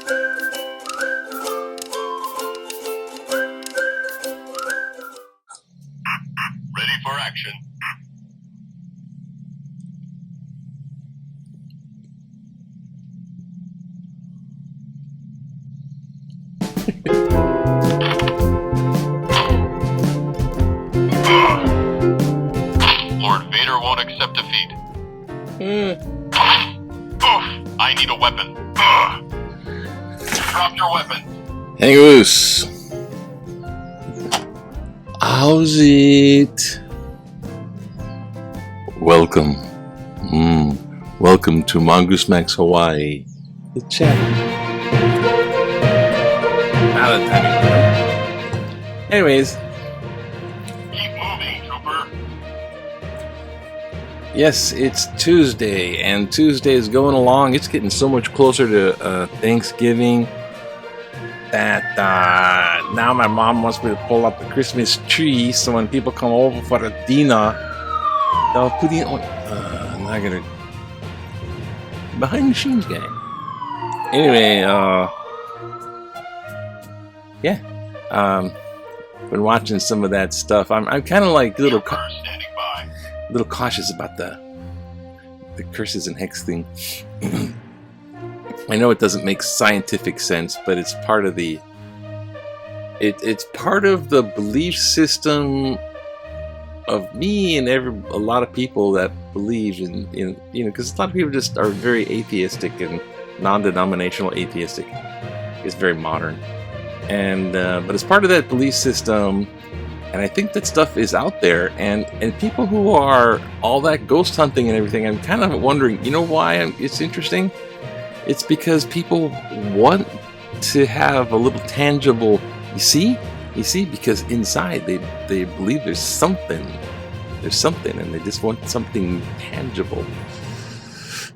Ready for action. Lord Vader won't accept defeat. Oof, I need a weapon. Drop your weapon. Hang loose. How's it? Welcome. Welcome to Mongoose Max Hawaii. The chat. Anyways. Keep moving, Trooper. Yes, it's Tuesday, and Tuesday is going along. It's getting so much closer to Thanksgiving that now my mom wants me to pull up the Christmas tree, so when people come over for the dinner, they'll put in on. Now I gotta behind the scenes gang. Anyway, been watching some of that stuff. I'm kind of like a little cautious about the curses and hex thing. I know it doesn't make scientific sense, but it's part of the it's part of the belief system of me and a lot of people that believe in because a lot of people just are very atheistic and non-denominational atheistic. It's very modern, and but it's part of that belief system. And I think that stuff is out there, and people who are all that ghost hunting and everything, I'm kind of wondering, why it's interesting? It's because people want to have a little tangible, you see, because inside they believe there's something, and they just want something tangible.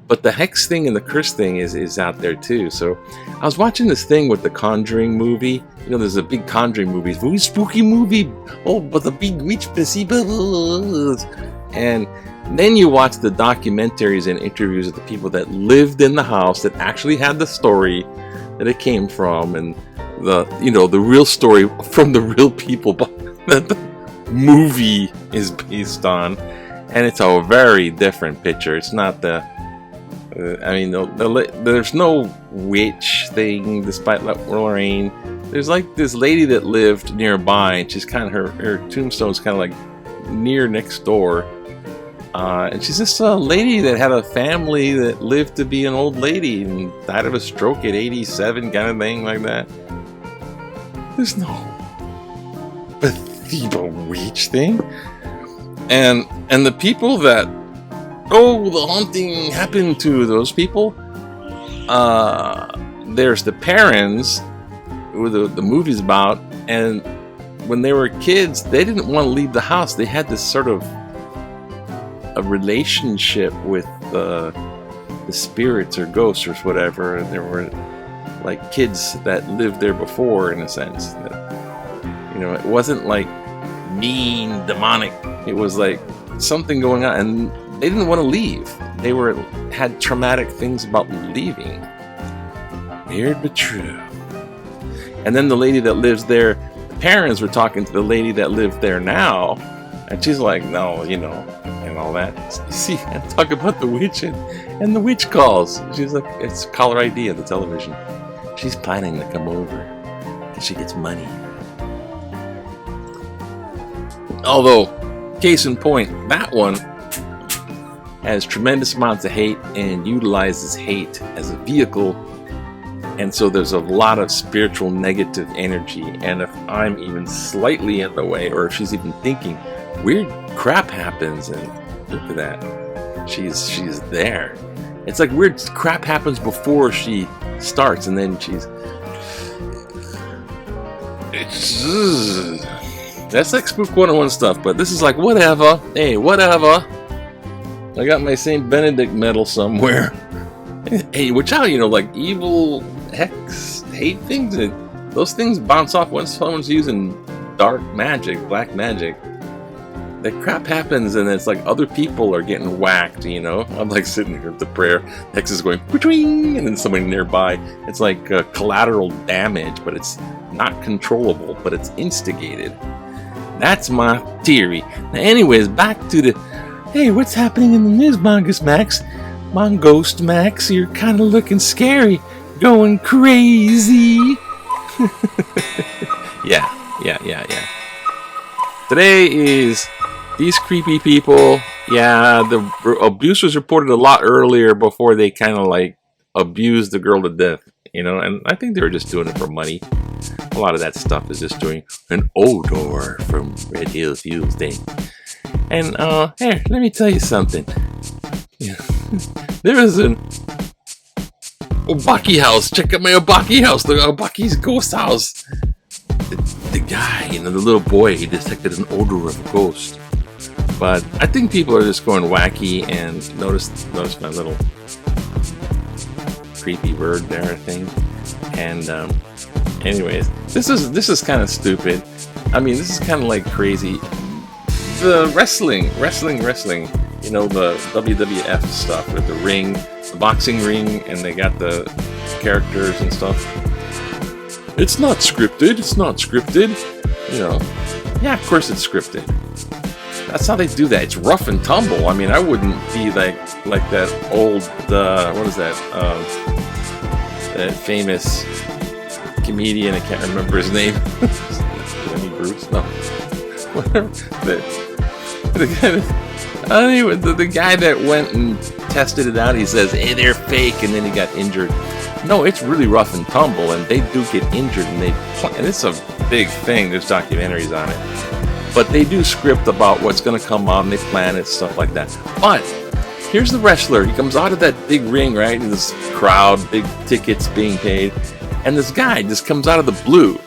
But the hex thing and the curse thing is out there too. So I was watching this thing with the Conjuring movie. There's a big Conjuring movie. It's a really spooky movie. Oh, but the big witch possibles. And then you watch the documentaries and interviews of the people that lived in the house, that actually had the story that it came from, and the real story from the real people that the movie is based on. And it's a very different picture. It's not there's no witch thing, despite Lorraine. There's like this lady that lived nearby, and she's kind of her tombstone's kind of like near next door. And she's just a lady that had a family that lived to be an old lady and died of a stroke at 87, kind of thing like that. There's no Bethesda witch thing. And the people that the haunting happened to those people. There's the parents who the movie's about, and when they were kids, they didn't want to leave the house. They had this sort of a relationship with the spirits or ghosts or whatever, and there were like kids that lived there before, in a sense. That, it wasn't like mean, demonic. It was like something going on, and they didn't want to leave. They had traumatic things about leaving. Weird but true. And then the lady that lives there, the parents were talking to the lady that lived there now, and she's like, no, and all that. You see, and talk about the witch and the witch calls. She's like, it's caller ID on the television. She's planning to come over because she gets money. Although, case in point, that one has tremendous amounts of hate and utilizes hate as a vehicle, and so there's a lot of spiritual negative energy. And if I'm even slightly in the way, or if she's even thinking, weird crap happens, and look at that, she's there. It's like weird crap happens before she starts, and then that's like Spook 101 stuff. But this is like whatever. Hey, whatever. I got my St. Benedict medal somewhere. Hey, watch out, like evil, hex, hate things. Those things bounce off when someone's using dark magic, black magic. that crap happens, and it's like other people are getting whacked, you know. I'm like sitting here with the prayer, X is going twing, and then somebody nearby. It's like collateral damage, but it's not controllable, but it's instigated. That's my theory. Now, anyways, back to the, hey, what's happening in the news, Mongoose Max? Monghost Max, you're kind of looking scary, going crazy. Yeah. Today is these creepy people. Yeah, the abuse was reported a lot earlier before they kind of like abused the girl to death, you know, and I think they were just doing it for money. A lot of that stuff is just doing an odor from Red Hills Fuels thing. And here, let me tell you something. Yeah. There is an Obaki house. Check out my Obaki house. The Obaki's ghost house. The guy, you know, the little boy, he detected an odor of a ghost. But I think people are just going wacky, and notice my little creepy bird there thing. And anyways, this is kind of stupid. I mean, this is kind of like crazy. The wrestling. You know, the WWF stuff with the ring, the boxing ring, and they got the characters and stuff. It's not scripted. You know, yeah, of course it's scripted. That's how they do that. It's rough and tumble. I mean, I wouldn't be like that old, what is that? That famous comedian, I can't remember his name. Lenny Bruce? No. Whatever. The guy that went and tested it out, he says, hey, they're fake, and then he got injured. No, it's really rough and tumble, and they do get injured, and it's a big thing. There's documentaries on it. But they do script about what's going to come on, they plan it, stuff like that. But here's the wrestler. He comes out of that big ring, right? And this crowd, big tickets being paid. And this guy just comes out of the blue.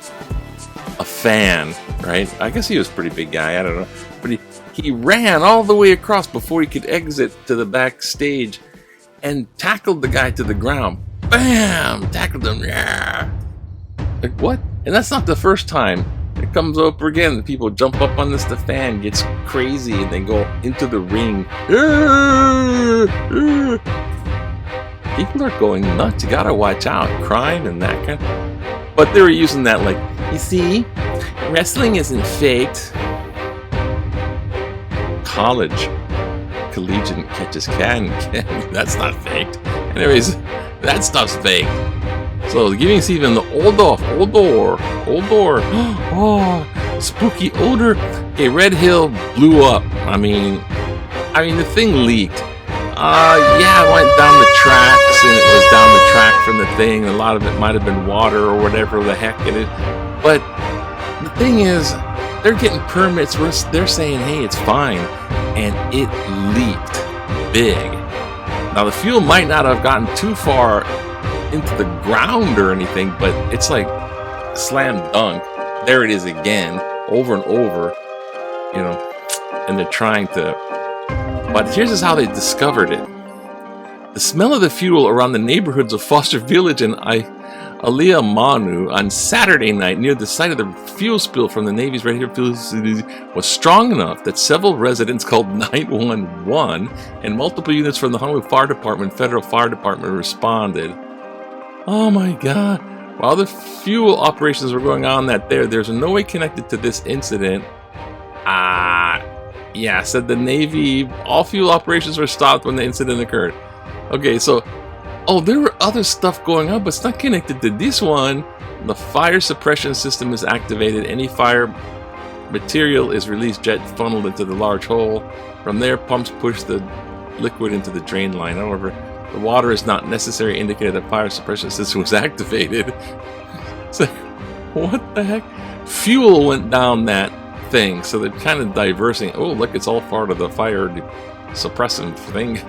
A fan, right? I guess he was a pretty big guy. I don't know. But he ran all the way across before he could exit to the backstage and tackled the guy to the ground. Bam! Tackled him. Yeah. Like, what? And that's not the first time. It comes over again. The people jump up on this. The fan gets crazy and they go into the ring. People are going nuts. You gotta watch out. Crying and that kind of. But they were using that like, you see, wrestling isn't faked. Collegiate catches can. That's not faked. Anyways, that stuff's fake. So giving Steven the odor. Oh, spooky odor. Okay, Red Hill blew up. I mean, the thing leaked. Yeah, it went down the tracks, and it was down the track from the thing. A lot of it might have been water or whatever the heck it is. But the thing is, they're getting permits. They're saying, hey, it's fine. And it leaked big. Now, the fuel might not have gotten too far into the ground or anything, but it's like slam dunk. There it is again, over and over, you know, and they're trying to. But here's how they discovered it. The smell of the fuel around the neighborhoods of Foster Village and Aliyah Manu on Saturday night near the site of the fuel spill from the Navy's Red Hill facility was strong enough that several residents called 911 and multiple units from the Honolulu Fire Department, Federal Fire Department responded. Oh my God. While the fuel operations were going on there's no way connected to this incident. Yeah, said the Navy, all fuel operations were stopped when the incident occurred. Okay, so, there were other stuff going on, but it's not connected to this one. The fire suppression system is activated. Any fire material is released, jet funneled into the large hole. From there, pumps push the liquid into the drain line. However, the water is not necessarily indicated that fire suppression system was activated. So, what the heck? Fuel went down that thing, so they're kind of diversing. Oh, look, it's all part of the fire suppressant thing.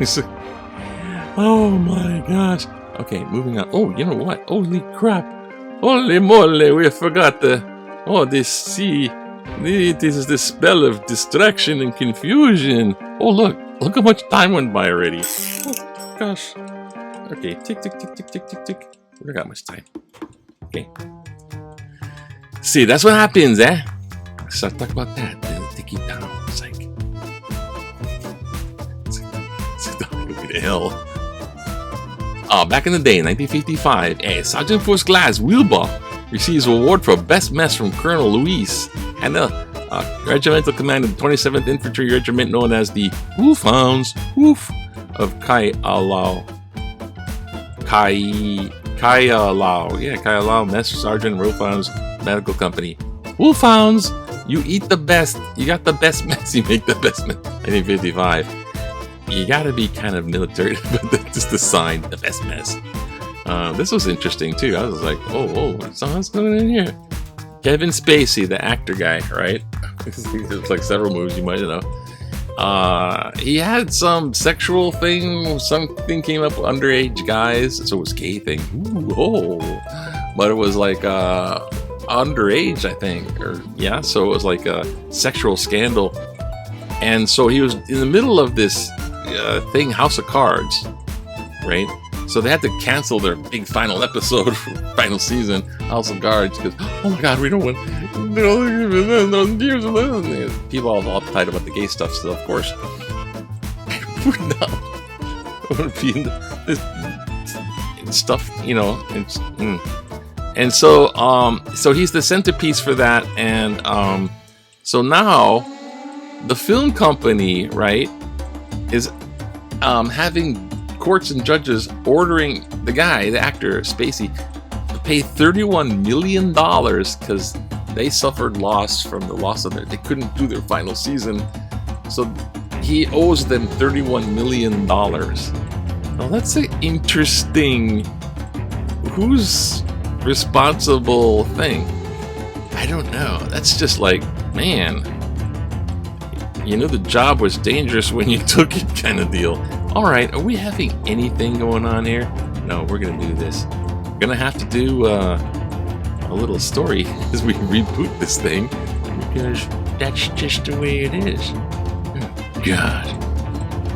Oh my gosh. Okay, moving on. Oh, you know what? Holy crap. Holy moly, we forgot this is the spell of distraction and confusion. Oh, look how much time went by already. Oh, gosh. Okay, tick. We got much time. Okay. See, that's what happens, eh? Start talking about that. Then take it down. It's like, the hell? Back in the day, 1955, Sergeant First Class Wilbur receives an award for best mess from Colonel Luis Hanna, regimental commander of the 27th Infantry Regiment known as the Wolfhounds of Kaialao. Kaialao Mess Sergeant Wolfhounds Medical Company. Wolfhounds, you eat the best. You got the best mess. You make the best mess. 1955. You gotta be kind of military, but that's just the sign, the best mess. This was interesting too. I was like, oh, what's going on here? Kevin Spacey, the actor guy, right? There's like several movies you might know. He had some sexual thing, something came up with underage guys, so it was gay thing. But it was like underage, I think, so it was like a sexual scandal. And so he was in the middle of this thing, House of Cards, right? So they had to cancel their big final episode for final season, House of Cards, because, oh my god, we don't want people all uptight about the gay stuff still, of course. We're not want to be in this stuff, you know. And so he's the centerpiece for that, and so now the film company, right, is having courts and judges ordering the guy, the actor Spacey, to pay $31 million because they suffered loss from the loss of they couldn't do their final season, so he owes them $31 million. Now that's an interesting, who's responsible thing. I don't know. That's just like, man, you know, the job was dangerous when you took it kind of deal. All right, are we having anything going on here? No, we're gonna do this. We're gonna have to do a little story as we reboot this thing, because that's just the way it is. Oh, God,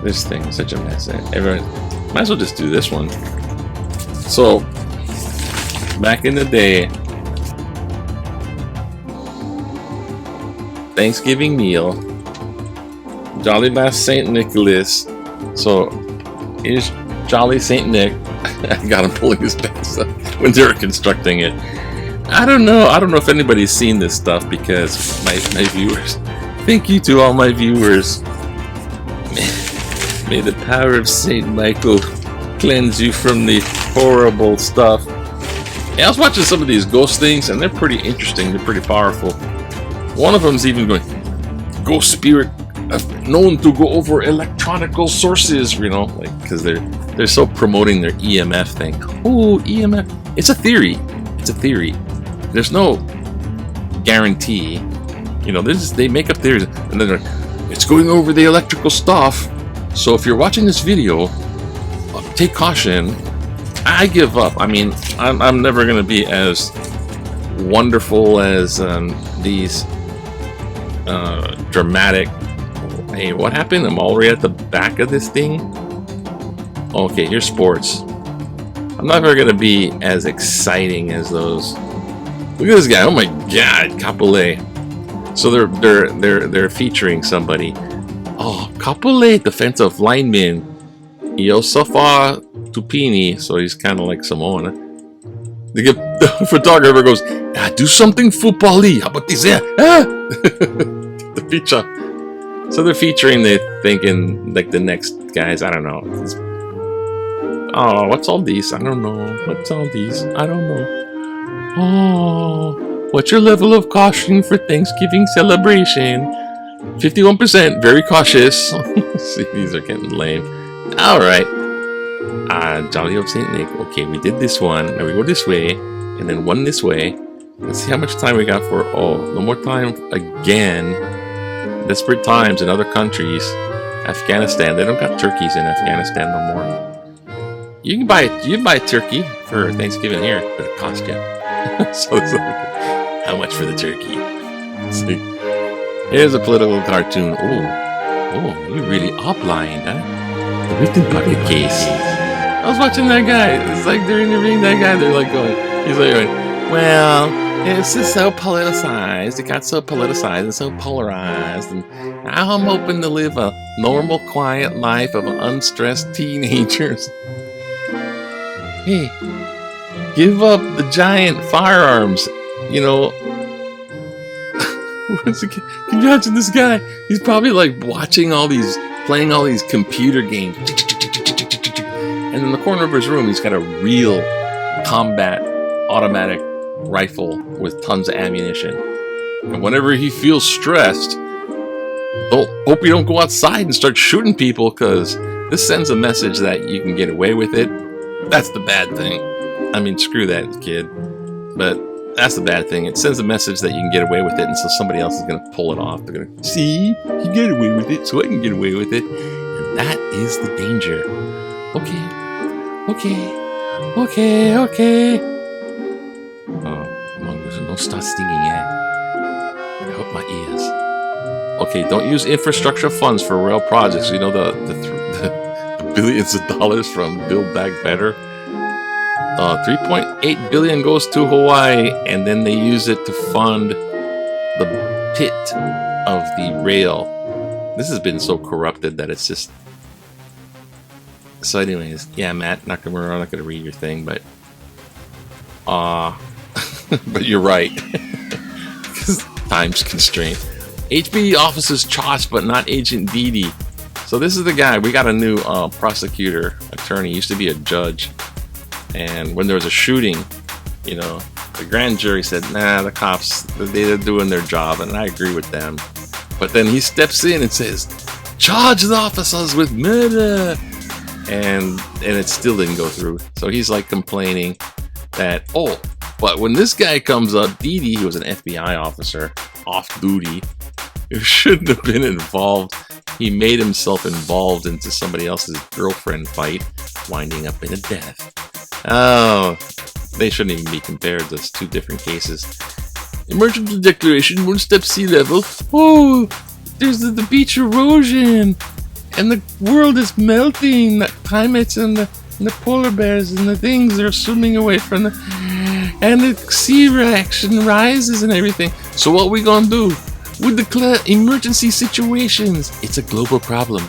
this thing is such a mess. Everyone, might as well just do this one. So, back in the day, Thanksgiving meal, Jolly Bass St. Nicholas. So, here's Jolly St. Nick. I got him pulling his pants up when they were constructing it. I don't know if anybody's seen this stuff, because my viewers, thank you to all my viewers. May the power of St. Michael cleanse you from the horrible stuff. Yeah, I was watching some of these ghost things, and they're pretty interesting. They're pretty powerful. One of them's even going, ghost spirit known to go over electronical sources, you know, like, because they're so promoting their EMF thing. Oh, EMF. It's a theory. There's no guarantee. You know, they make up theories, and then it's going over the electrical stuff. So if you're watching this video, take caution. I give up. I mean, I'm never going to be as wonderful as these dramatic. Hey, what happened? I'm already at the back of this thing. Okay, here's sports. I'm never going to be as exciting as those. Look at this guy. Oh my God, Capole. So they're featuring somebody. Oh, Capole, defensive lineman. Iosafa Tupini. So he's kind of like Samoan. The photographer goes, do something football-y. How about this? The feature. So they're featuring, they're thinking like the next guys. I don't know. Oh, what's all these? I don't know. What's all these? I don't know. Oh, what's your level of caution for Thanksgiving celebration? 51%, very cautious. See, these are getting lame. All right. Jolly of St. Nick. Okay, we did this one. Now we go this way, and then one this way. Let's see how much time we got for. Oh, no more time again. Desperate times in other countries. Afghanistan. They don't got turkeys in Afghanistan no more. You can buy a turkey for Thanksgiving here, but it costs you. So it's like, how much for the turkey? See, here's a political cartoon. Oh, you really are blind, huh? The Written Bucket Case. I was watching that guy. It's like they're interviewing that guy. They're like going, he's like going, well, it's just so politicized. It got so politicized and so polarized. And now I'm hoping to live a normal, quiet life of unstressed teenagers. Hey, give up the giant firearms. You know, can you imagine this guy? He's probably like watching playing all these computer games. And in the corner of his room, he's got a real combat automatic rifle with tons of ammunition. And whenever he feels stressed, hope you don't go outside and start shooting people, because this sends a message that you can get away with it. That's the bad thing. I mean, screw that kid. But that's the bad thing. It sends a message that you can get away with it, and so somebody else is going to pull it off. They're going to, see, he get away with it, so I can get away with it. And that is the danger. Okay. Oh, don't start stinging, yeah. I hope my ears. Okay, don't use infrastructure funds for rail projects. You know the billions of dollars from Build Back Better. 3.8 billion goes to Hawaii, and then they use it to fund the pit of the rail. This has been so corrupted that it's just. So, anyways, yeah, Matt, I'm not gonna read your thing, but but you're right. Because time's constraint. HB officers charged, but not Agent Didi. So this is the guy. We got a new prosecutor, attorney. Used to be a judge. And when there was a shooting, you know, the grand jury said, nah, the cops, they're doing their job, and I agree with them. But then he steps in and says, charge the officers with murder. And it still didn't go through. So he's like complaining that, but when this guy comes up, Didi, who was an FBI officer, off duty, who shouldn't have been involved, he made himself involved into somebody else's girlfriend fight, winding up in a death. Oh, they shouldn't even be compared. Those two different cases. Emergency declaration, 1 step sea level. Oh, there's the beach erosion. And the world is melting. The climates and the polar bears and the things are swimming away from and the sea reaction rises and everything. So what we gonna do? We declare emergency situations. It's a global problem.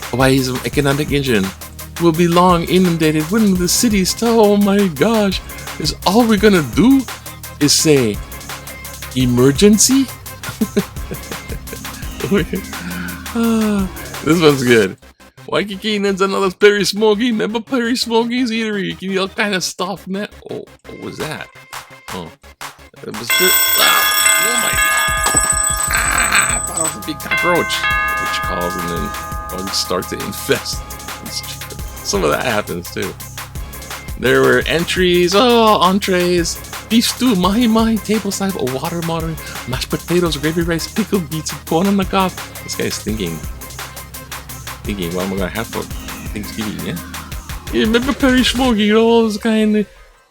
Hawaii's economic engine will be long inundated when the cities. Oh my gosh! Is all we're gonna do is say emergency? This one's good. Waikiki needs another Perry Smokey. Remember Perry Smokey's eatery? You can eat all kind of stuff, man. Oh, what was that? Oh, it was good. Oh my god! I thought it was a big cockroach. Which calls, and then bugs start to infest. Some of that happens too. There were entries. Entrees. Beef stew, mahi-mahi, table side, water modern, mashed potatoes, gravy rice, pickled beets, and corn on the cob. This guy's thinking, what am I gonna have for Thanksgiving? Yeah. You remember Perry Smokey? All those kind of.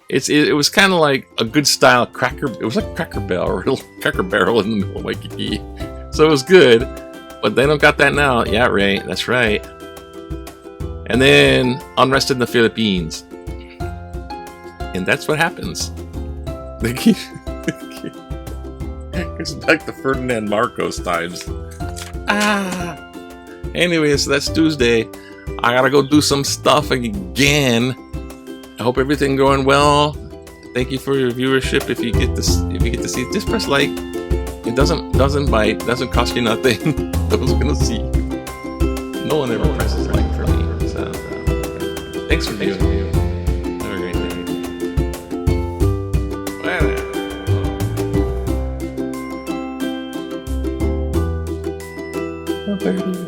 It was kind of like a good style cracker. It was like Cracker Barrel, real Cracker Barrel in the middle of Waikiki. So it was good, but they don't got that now. Yeah, Ray, that's right. And then unrest in the Philippines, and that's what happens. They keep it's back to Ferdinand Marcos times. Anyway, so that's Tuesday. I gotta go do some stuff again. I hope everything going well. Thank you for your viewership. If you get to see, just press like. It doesn't bite. Doesn't cost you nothing. I was gonna see. No one ever presses like for me. So thanks for viewing. Have a great day.